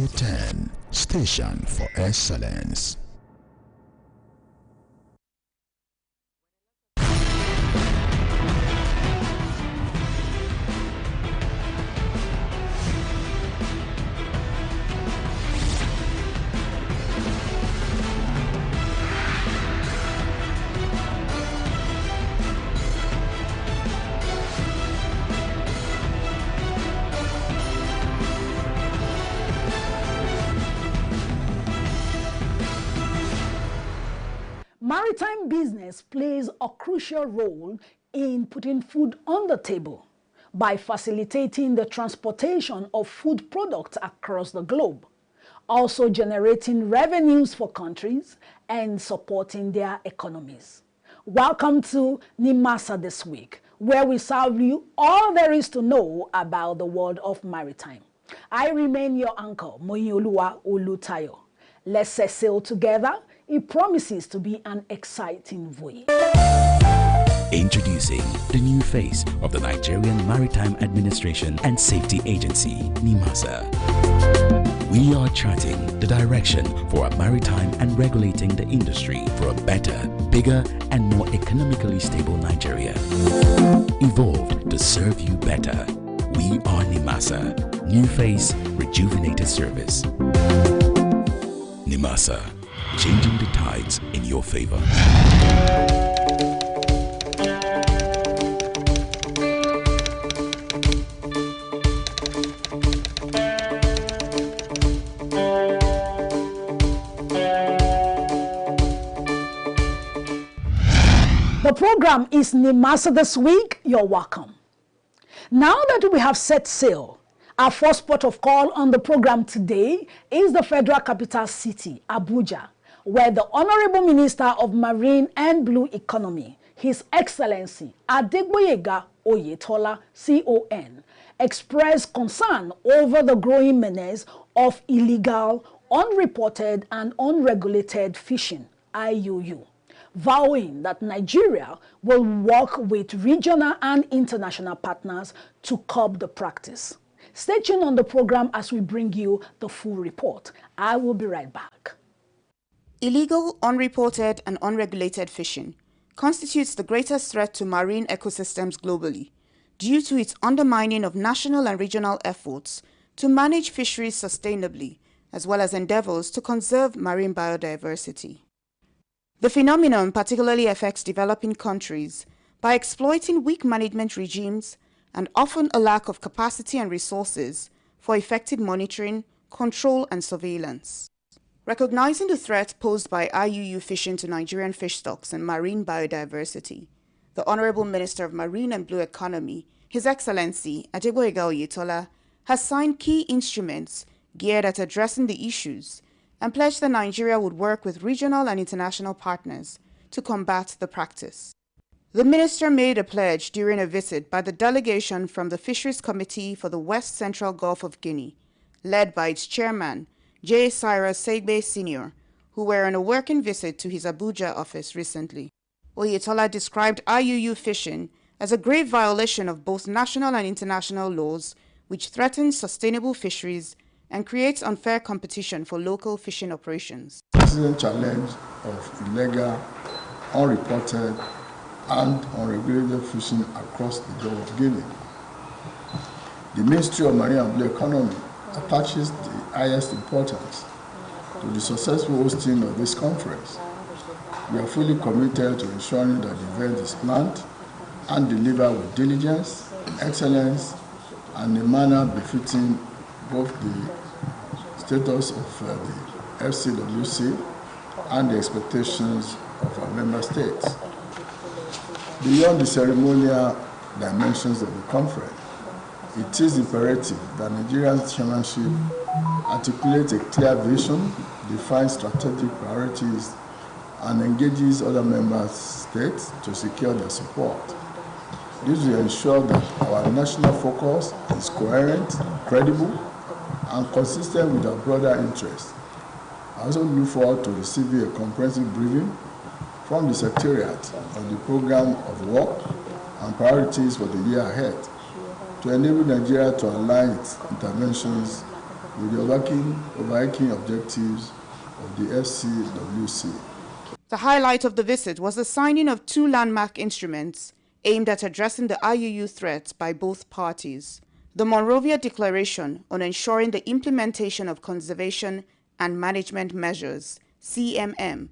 Radio 10, station for excellence. Maritime business plays a crucial role in putting food on the table by facilitating the transportation of food products across the globe, also generating revenues for countries and supporting their economies. Welcome to NIMASA this week, where we serve you all there is to know about the world of maritime. I remain your uncle, Moyioluwa Olutayo. Let's set sail together. It promises to be an exciting voyage. Introducing the new face of the Nigerian Maritime Administration and Safety Agency, NIMASA. We are charting the direction for a maritime and regulating the industry for a better, bigger, and more economically stable Nigeria. Evolved to serve you better. We are NIMASA. New face, rejuvenated service. NIMASA. Changing the tides in your favor. The program is NIMASA this week. You're welcome. Now that we have set sail, our first port of call on the program today is the Federal Capital City, Abuja, where the Honorable Minister of Marine and Blue Economy, His Excellency Adegboyega Oyetola, CON, expressed concern over the growing menace of illegal, unreported and unregulated fishing, IUU, vowing that Nigeria will work with regional and international partners to curb the practice. Stay tuned on the program as we bring you the full report. I will be right back. Illegal, unreported, and unregulated fishing constitutes the greatest threat to marine ecosystems globally due to its undermining of national and regional efforts to manage fisheries sustainably, as well as endeavors to conserve marine biodiversity. The phenomenon particularly affects developing countries by exploiting weak management regimes and often a lack of capacity and resources for effective monitoring, control, and surveillance. Recognizing the threat posed by IUU fishing to Nigerian fish stocks and marine biodiversity, the Honorable Minister of Marine and Blue Economy, His Excellency Adegboyega Oyetola, has signed key instruments geared at addressing the issues and pledged that Nigeria would work with regional and international partners to combat the practice. The minister made a pledge during a visit by the delegation from the Fisheries Committee for the West Central Gulf of Guinea, led by its chairman, J. Cyrus Segbe Sr., who were on a working visit to his Abuja office recently. Oyetola described IUU fishing as a grave violation of both national and international laws, which threatens sustainable fisheries and creates unfair competition for local fishing operations. This is a challenge of illegal, unreported, and unregulated fishing across the Gulf of Guinea. The Ministry of Marine and Blue Economy attaches the highest importance to the successful hosting of this conference. We are fully committed to ensuring that the event is planned and delivered with diligence, excellence, and in a manner befitting both the status of the FCWC and the expectations of our member states. Beyond the ceremonial dimensions of the conference, it is imperative that Nigeria's chairmanship articulates a clear vision, defines strategic priorities, and engages other member states to secure their support. This will ensure that our national focus is coherent, credible, and consistent with our broader interests. I also look forward to receiving a comprehensive briefing from the Secretariat on the program of work and priorities for the year ahead to enable Nigeria to align its interventions with the overarching objectives of the FCWC. The highlight of the visit was the signing of 2 landmark instruments aimed at addressing the IUU threats by both parties: the Monrovia Declaration on Ensuring the Implementation of Conservation and Management Measures, CMM,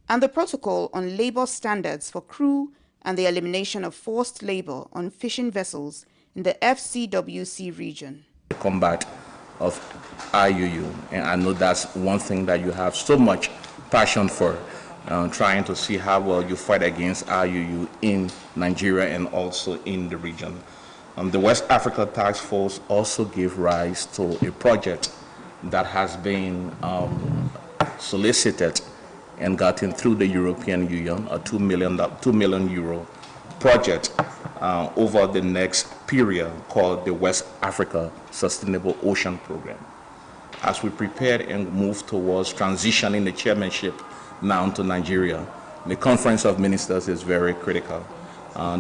and the Protocol on Labor Standards for Crew and the Elimination of Forced Labor on Fishing Vessels in the FCWC region. The combat of IUU, and I know that's one thing that you have so much passion for, trying to see how well you fight against IUU in Nigeria and also in the region. The West Africa Task Force also gave rise to a project that has been solicited and gotten through the European Union, a 2 million euro project over the next period called the West Africa Sustainable Ocean Program. As we prepared and moved towards transitioning the chairmanship now to Nigeria, the Conference of Ministers is very critical.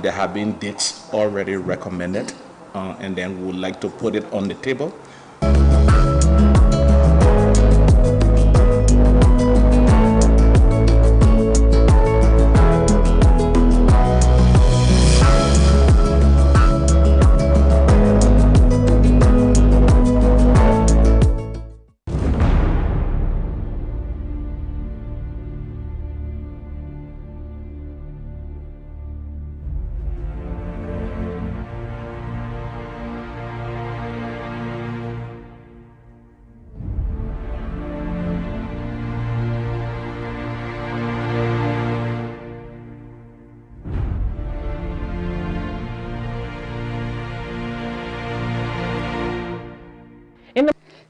There have been dates already recommended, and then we would like to put it on the table.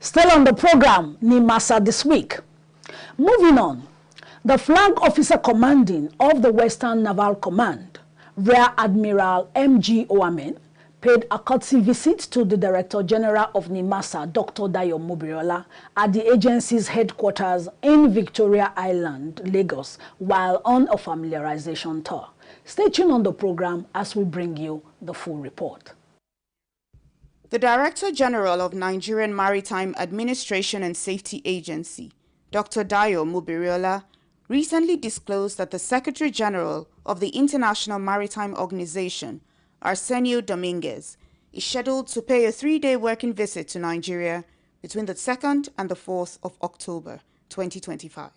Still on the program, NIMASA this week. Moving on, the Flag Officer Commanding of the Western Naval Command, Rear Admiral M.G. Oamen, paid a courtesy visit to the Director General of NIMASA, Dr. Dayo Mubiriola, at the agency's headquarters in Victoria Island, Lagos, while on a familiarization tour. Stay tuned on the program as we bring you the full report. The Director General of Nigerian Maritime Administration and Safety Agency, Dr. Dayo Mubiriola, recently disclosed that the Secretary General of the International Maritime Organization, Arsenio Dominguez, is scheduled to pay a 3-day working visit to Nigeria between the 2nd and the 4th of October 2025.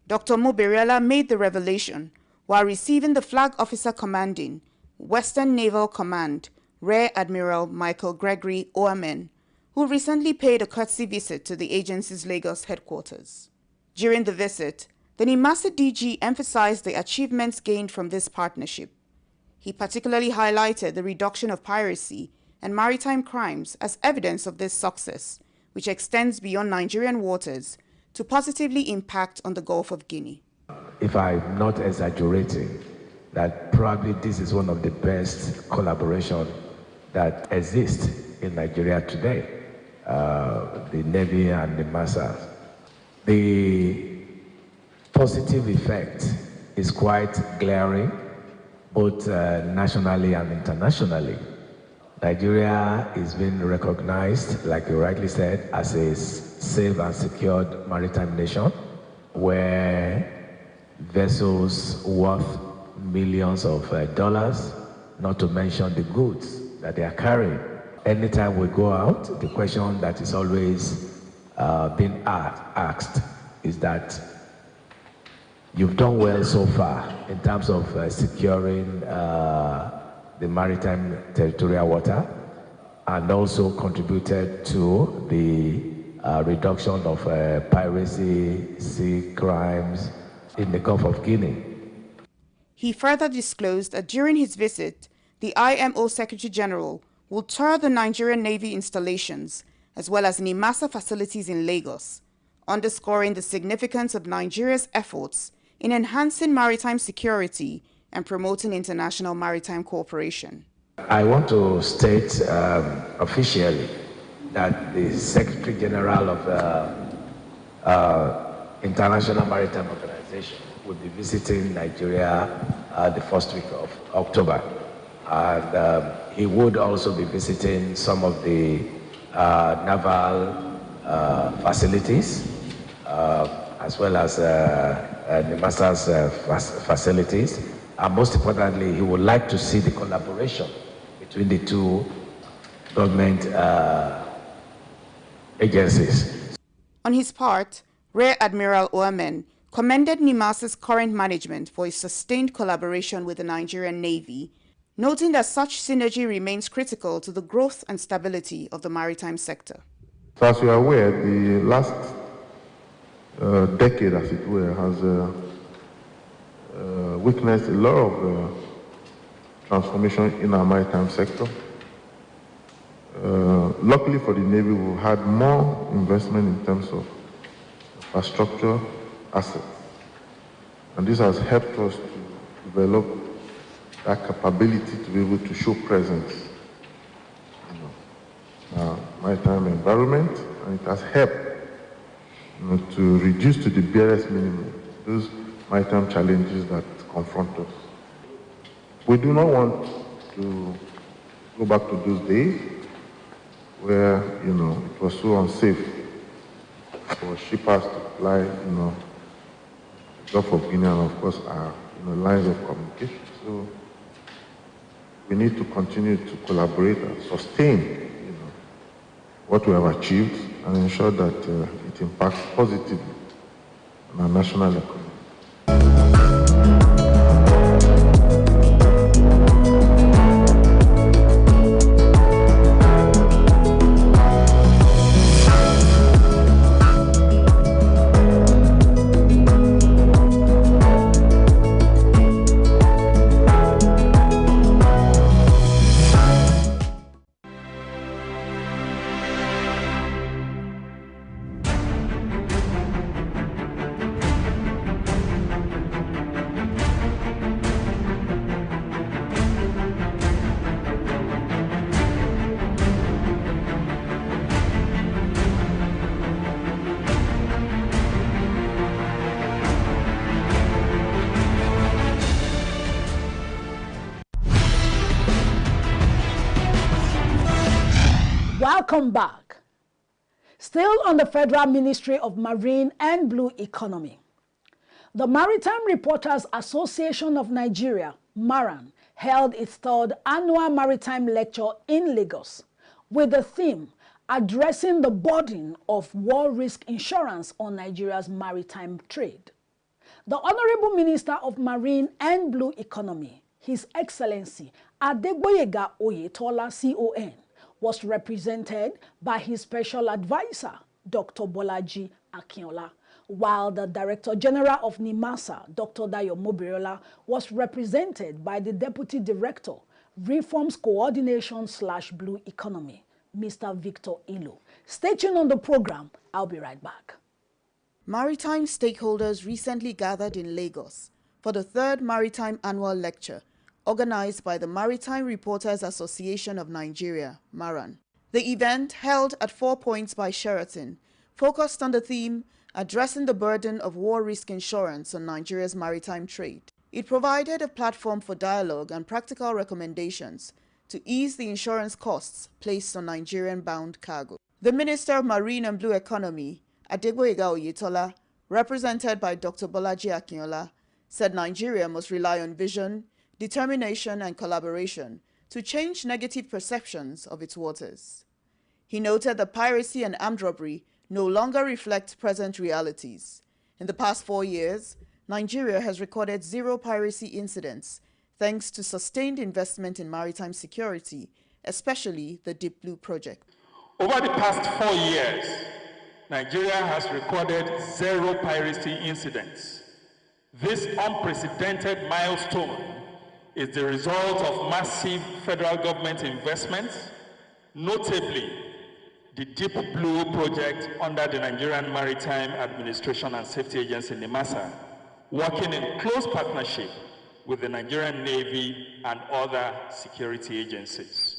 Dr. Mubiriola made the revelation while receiving the Flag Officer Commanding Western Naval Command Rear Admiral Michael Gregory Oamen, who recently paid a courtesy visit to the agency's Lagos headquarters. During the visit, the NIMASA DG emphasized the achievements gained from this partnership. He particularly highlighted the reduction of piracy and maritime crimes as evidence of this success, which extends beyond Nigerian waters to positively impact on the Gulf of Guinea. If I'm not exaggerating, that probably this is one of the best collaborations that exists in Nigeria today, the Navy and the NIMASA. The positive effect is quite glaring, both nationally and internationally. Nigeria is being recognized, like you rightly said, as a safe and secured maritime nation, where vessels worth millions of dollars, not to mention the goods that they are carrying. Anytime we go out, the question that is always being asked is that you've done well so far in terms of securing the maritime territorial water, and also contributed to the reduction of piracy, sea crimes in the Gulf of Guinea. He further disclosed that during his visit, the IMO Secretary General will tour the Nigerian Navy installations as well as NIMASA facilities in Lagos, underscoring the significance of Nigeria's efforts in enhancing maritime security and promoting international maritime cooperation. I want to state officially that the Secretary General of the International Maritime Organization will be visiting Nigeria the first week of October. And he would also be visiting some of the naval facilities, as well as NIMASA's facilities. And most importantly, he would like to see the collaboration between the two government agencies. On his part, Rear Admiral Oamen commended NIMASA's current management for its sustained collaboration with the Nigerian Navy, noting that such synergy remains critical to the growth and stability of the maritime sector. So as you are aware, the last decade, as it were, has witnessed a lot of transformation in our maritime sector. Luckily for the Navy, we've had more investment in terms of infrastructure assets. And this has helped us to develop that capability to be able to show presence in our maritime environment, and it has helped to reduce to the barest minimum those maritime challenges that confront us. We do not want to go back to those days where, it was so unsafe for shippers to fly, Gulf of Guinea and of course our, lines of communication. So we need to continue to collaborate and sustain, what we have achieved and ensure that it impacts positively on our national economy. Welcome back. Still on the Federal Ministry of Marine and Blue Economy. The Maritime Reporters Association of Nigeria, MARAN, held its third annual maritime lecture in Lagos with the theme addressing the burden of war risk insurance on Nigeria's maritime trade. The Honorable Minister of Marine and Blue Economy, His Excellency Adegboyega Oyetola CON, was represented by his special advisor, Dr. Bolaji Akinola, while the Director General of NIMASA, Dr. Dayo Mobiriola, was represented by the Deputy Director, Reforms Coordination/Blue Economy, Mr. Victor Ilu. Stay tuned on the program. I'll be right back. Maritime stakeholders recently gathered in Lagos for the third Maritime Annual Lecture, organized by the Maritime Reporters Association of Nigeria, MARAN. The event, held at 4 Points by Sheraton, focused on the theme, addressing the burden of war risk insurance on Nigeria's maritime trade. It provided a platform for dialogue and practical recommendations to ease the insurance costs placed on Nigerian-bound cargo. The Minister of Marine and Blue Economy, Adegboyega Oyetola, represented by Dr. Bolaji Akinola, said Nigeria must rely on vision, determination and collaboration to change negative perceptions of its waters. He noted that piracy and armed robbery no longer reflect present realities. In the past 4 years, Nigeria has recorded 0 piracy incidents thanks to sustained investment in maritime security, especially the Deep Blue project. Over the past 4 years, Nigeria has recorded 0 piracy incidents. This unprecedented milestone is the result of massive federal government investments, notably the Deep Blue project under the Nigerian Maritime Administration and Safety Agency, NIMASA, working in close partnership with the Nigerian Navy and other security agencies.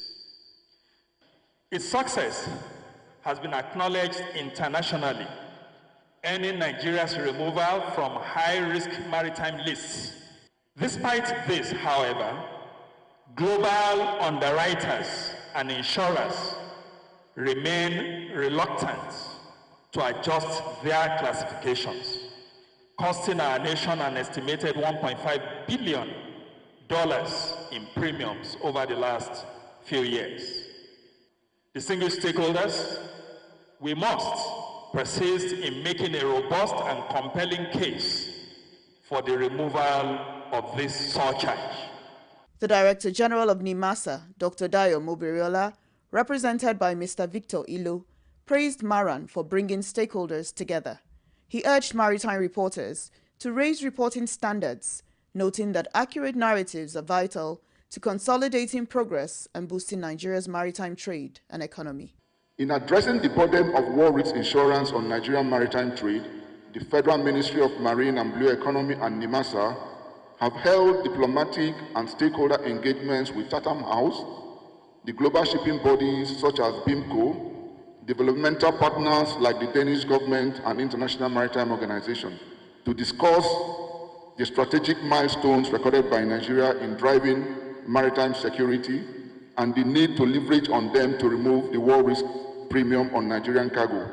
Its success has been acknowledged internationally, earning Nigeria's removal from high-risk maritime lists. Despite this, however, global underwriters and insurers remain reluctant to adjust their classifications, costing our nation an estimated $1.5 billion in premiums over the last few years. Distinguished stakeholders, we must persist in making a robust and compelling case for the removal of this surcharge. The Director General of NIMASA, Dr. Dayo Mobiriola, represented by Mr. Victor Ilo, praised Maran for bringing stakeholders together. He urged maritime reporters to raise reporting standards, noting that accurate narratives are vital to consolidating progress and boosting Nigeria's maritime trade and economy. In addressing the burden of war risk insurance on Nigerian maritime trade, the Federal Ministry of Marine and Blue Economy and NIMASA have held diplomatic and stakeholder engagements with Chatham House, the global shipping bodies such as BIMCO, developmental partners like the Danish government and International Maritime Organization to discuss the strategic milestones recorded by Nigeria in driving maritime security and the need to leverage on them to remove the war risk premium on Nigerian cargo.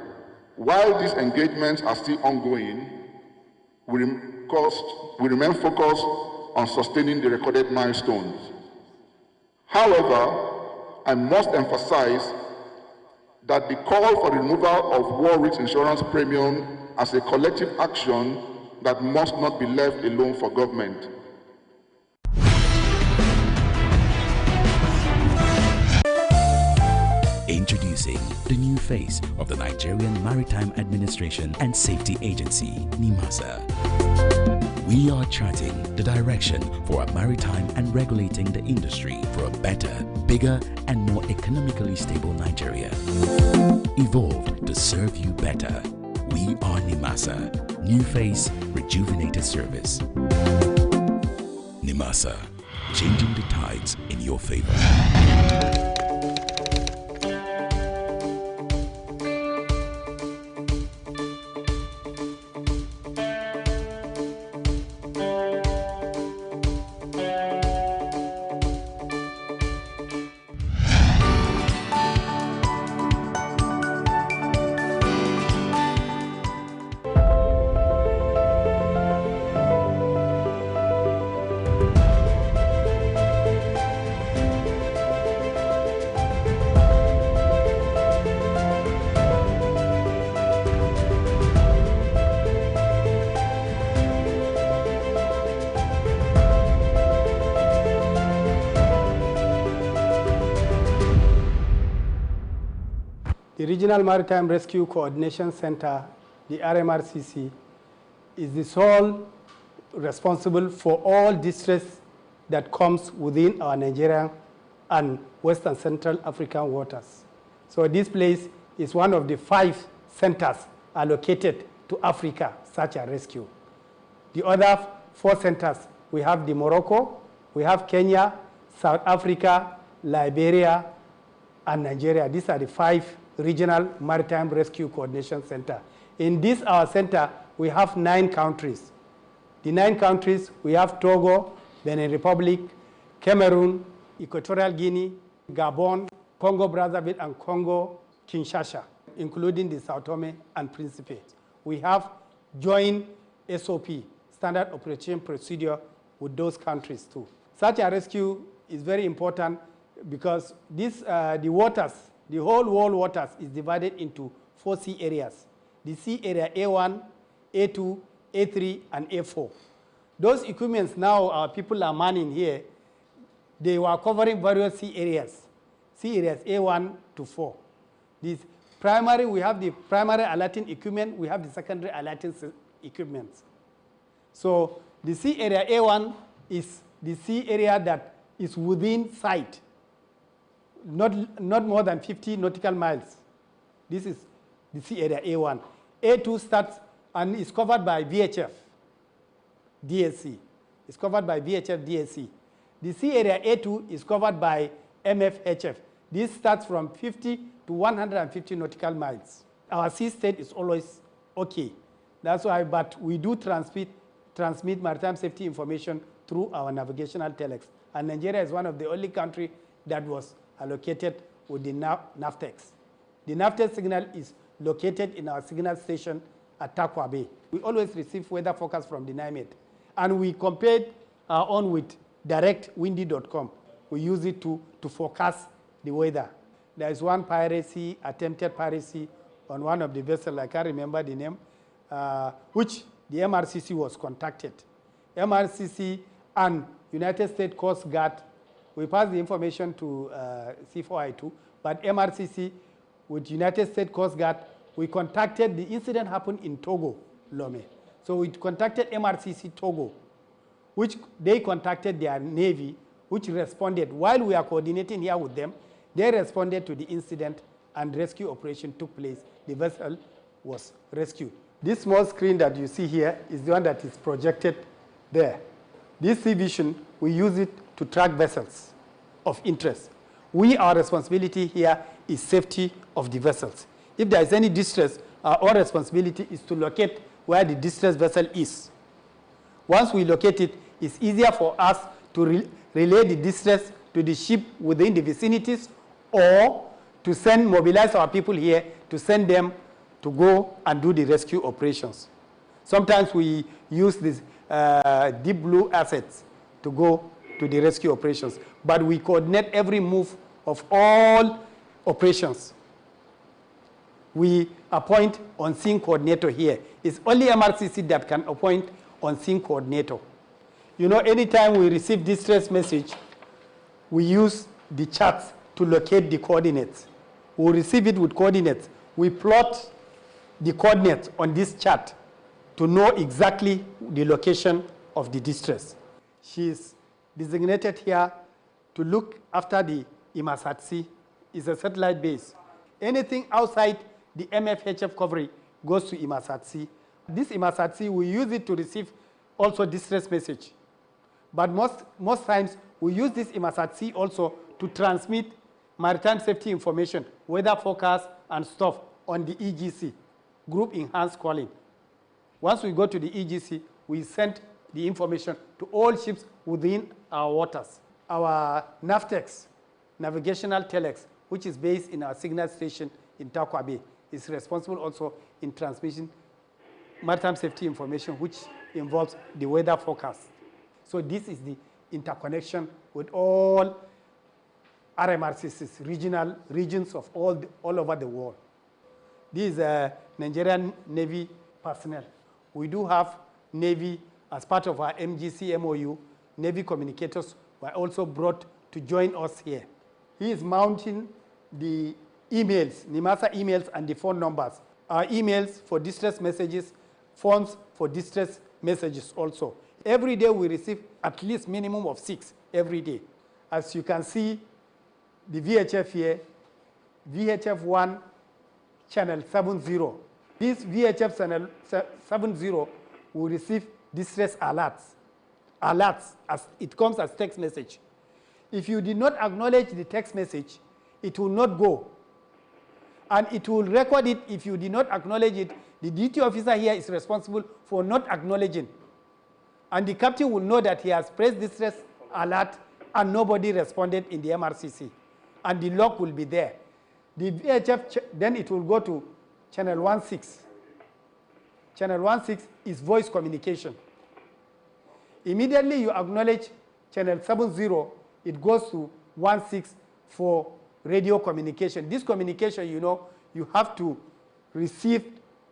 While these engagements are still ongoing, we remain focused on sustaining the recorded milestones. However, I must emphasize that the call for the removal of war risk insurance premium as a collective action that must not be left alone for government. Introducing the new face of the Nigerian Maritime Administration and Safety Agency, NIMASA. We are charting the direction for a maritime and regulating the industry for a better, bigger, and more economically stable Nigeria. Evolved to serve you better. We are NIMASA. New face, rejuvenated service. NIMASA, changing the tides in your favor. The Regional Maritime Rescue Coordination Center, the RMRCC, is the sole responsible for all distress that comes within our Nigerian and Western Central African waters. So this place is one of the 5 centers allocated to Africa, such a rescue. The other 4 centers, we have the Morocco, we have Kenya, South Africa, Liberia, and Nigeria. These are the 5 Regional Maritime Rescue Coordination Center. In this our center, we have 9 countries. The 9 countries, we have Togo, Benin Republic, Cameroon, Equatorial Guinea, Gabon, Congo Brazzaville, and Congo Kinshasa, including the Sao Tome and Principe. We have joint SOP, Standard Operation Procedure, with those countries too. Such a rescue is very important because this, the waters, the whole world waters is divided into 4 sea areas. The sea area A1, A2, A3, and A4. Those equipments now our people are manning here, they were covering various sea areas A1 to 4. This primary, we have the primary alerting equipment, we have the secondary alerting equipment. So the sea area A1 is the sea area that is within sight, not more than 50 nautical miles. This is the sea area A1. A2 starts and is covered by VHF, DSC. It's covered by VHF, DSC. The sea area A2 is covered by MFHF. This starts from 50 to 150 nautical miles. Our sea state is always okay. That's why, but we do transmit maritime safety information through our navigational telex. And Nigeria is one of the only countries that was allocated with the NAVTEX. The NAVTEX signal is located in our signal station at Takwa Bay. We always receive weather forecast from the NIMASA, and we compared our own with directwindy.com. We use it to forecast the weather. There is one piracy, attempted piracy on one of the vessels, I can't remember the name, which the MRCC was contacted. MRCC and United States Coast Guard, we passed the information to C4I2, but MRCC with United States Coast Guard, we contacted, the incident happened in Togo, Lome. So we contacted MRCC Togo, which they contacted their Navy, which responded. While we are coordinating here with them, they responded to the incident and rescue operation took place. The vessel was rescued. This small screen that you see here is the one that is projected there. This sea vision, we use it to track vessels of interest. Our responsibility here is safety of the vessels. If there is any distress, our responsibility is to locate where the distressed vessel is. Once we locate it, it's easier for us to relay the distress to the ship within the vicinities, or to mobilize our people here to send them to go and do the rescue operations. Sometimes we use these deep blue assets to go to the rescue operations, but we coordinate every move of all operations. We appoint on-scene coordinator here. It's only MRCC that can appoint on-scene coordinator. You know, anytime we receive distress message, we use the charts to locate the coordinates. We receive it with coordinates. We plot the coordinates on this chart to know exactly the location of the distress. She is designated here to look after the NIMASA. It's a satellite base. Anything outside the MFHF coverage goes to NIMASA. This NIMASA, we use it to receive also distress message. But most times, we use this NIMASA also to transmit maritime safety information, weather forecast and stuff on the EGC, Group Enhanced Calling. Once we go to the EGC, we send the information to all ships within our waters. Our NAVTEX, Navigational Telex, which is based in our signal station in Takwa Bay, is responsible also in transmission maritime safety information, which involves the weather forecast. So this is the interconnection with all RMRCCs, regions of all over the world. This is Nigerian Navy personnel. We do have Navy as part of our MGC MOU. Navy communicators were also brought to join us here. He is mounting the emails, NIMASA emails and the phone numbers. Our emails for distress messages, phones for distress messages also. Every day we receive at least minimum of 6 every day. As you can see, the VHF here, VHF 1, channel 70. This VHF channel 70 will receive distress alerts as it comes as text message. If you did not acknowledge the text message, it will not go. And it will record it if you did not acknowledge it. The duty officer here is responsible for not acknowledging. And the captain will know that he has pressed distress alert and nobody responded in the MRCC. And the log will be there. The VHF, then it will go to channel 16. Channel 16 is voice communication. Immediately you acknowledge channel 70, it goes to 16 for radio communication. This communication, you know, you have to receive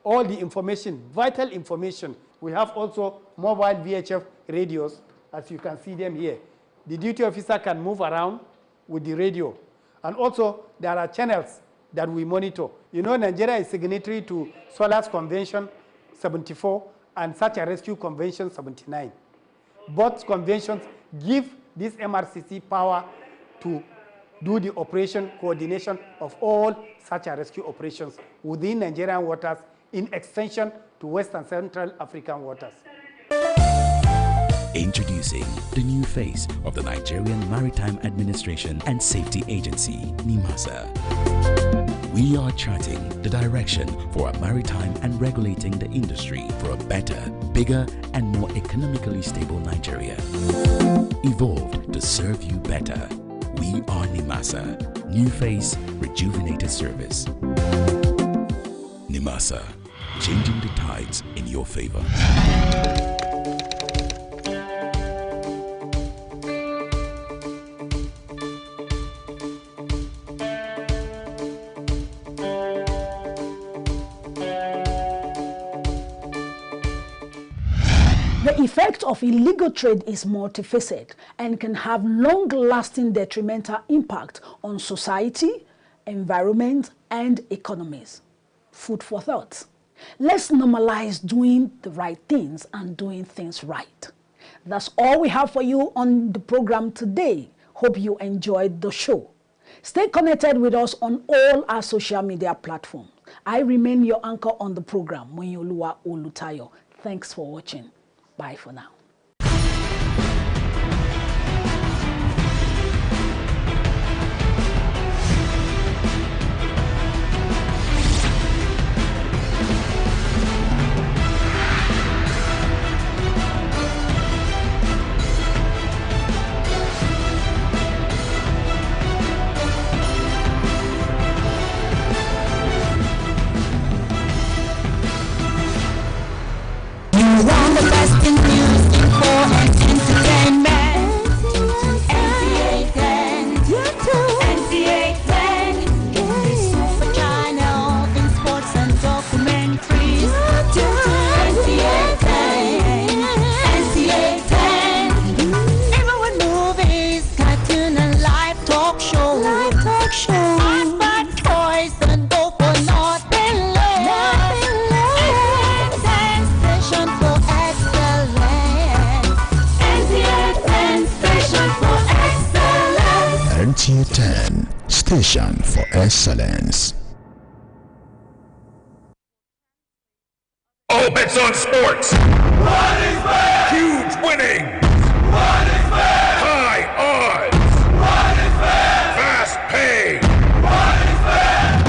all the information, vital information. We have also mobile VHF radios, as you can see them here. The duty officer can move around with the radio. And also, there are channels that we monitor. You know, Nigeria is signatory to SOLAS Convention 74 and Search and Rescue Convention 79. Both conventions give this MRCC power to do the operation coordination of all search and rescue operations within Nigerian waters in extension to West and Central African waters. Introducing the new face of the Nigerian Maritime Administration and Safety Agency, NIMASA. We are charting the direction for a maritime and regulating the industry for a better, bigger, and more economically stable Nigeria. Evolved to serve you better. We are NIMASA. New face, rejuvenated service. NIMASA, changing the tides in your favor. The effect of illegal trade is multifaceted and can have long-lasting detrimental impact on society, environment, and economies. Food for thought. Let's normalize doing the right things and doing things right. That's all we have for you on the program today. Hope you enjoyed the show. Stay connected with us on all our social media platforms. I remain your anchor on the program, Mwenyolua Olutayo. Thanks for watching. Bye for now. The best in news, info, and entertainment. NTA 10, NTA 10, in the super channel, in sports and documentaries. NTA 10, NTA 10, even with movies, cartoon and live talk show. iPad toys and go for nothing less. NTA 10, station for excellence. All bets on sports. What is bet? Huge winnings. What is bet? High odds. What is bet? Fast pay. What is bet?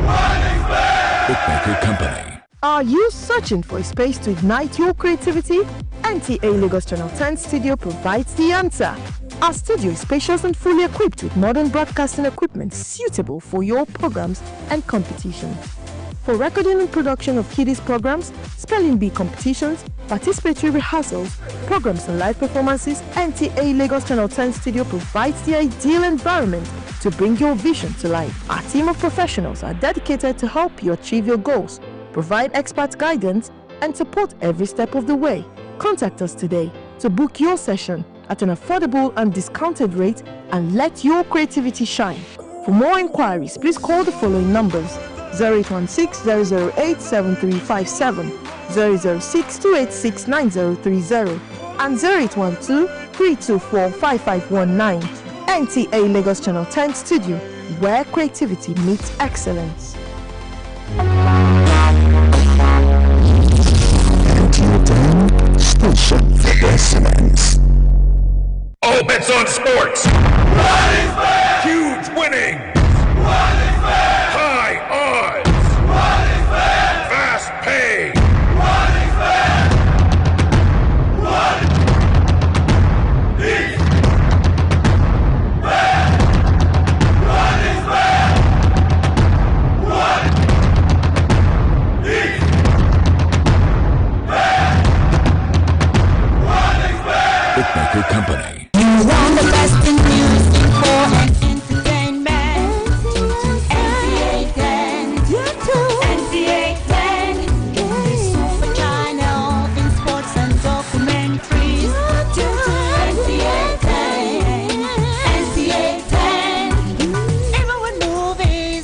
What is bet? Bookmaker Company. Are you searching for a space to ignite your creativity? NTA Lagos Channel 10 Studio provides the answer. Our studio is spacious and fully equipped with modern broadcasting equipment suitable for your programs and competitions. For recording and production of kiddies programs, spelling bee competitions, participatory rehearsals, programs and live performances, NTA Lagos Channel 10 Studio provides the ideal environment to bring your vision to life. Our team of professionals are dedicated to help you achieve your goals, provide expert guidance, and support every step of the way. Contact us today to book your session at an affordable and discounted rate and let your creativity shine. For more inquiries, please call the following numbers: 0816-008-7357, 006-286-9030, and 0812-324-5519. NTA Lagos Channel 10 Studio, where creativity meets excellence. NTA 10, station for excellence. All bets on sports. What is bet? Huge winnings. What is bet? High odds. What is bet? Fast pay. What is bet? What is bet? What is bet? What is bet? What is bet? Bookmaker Company.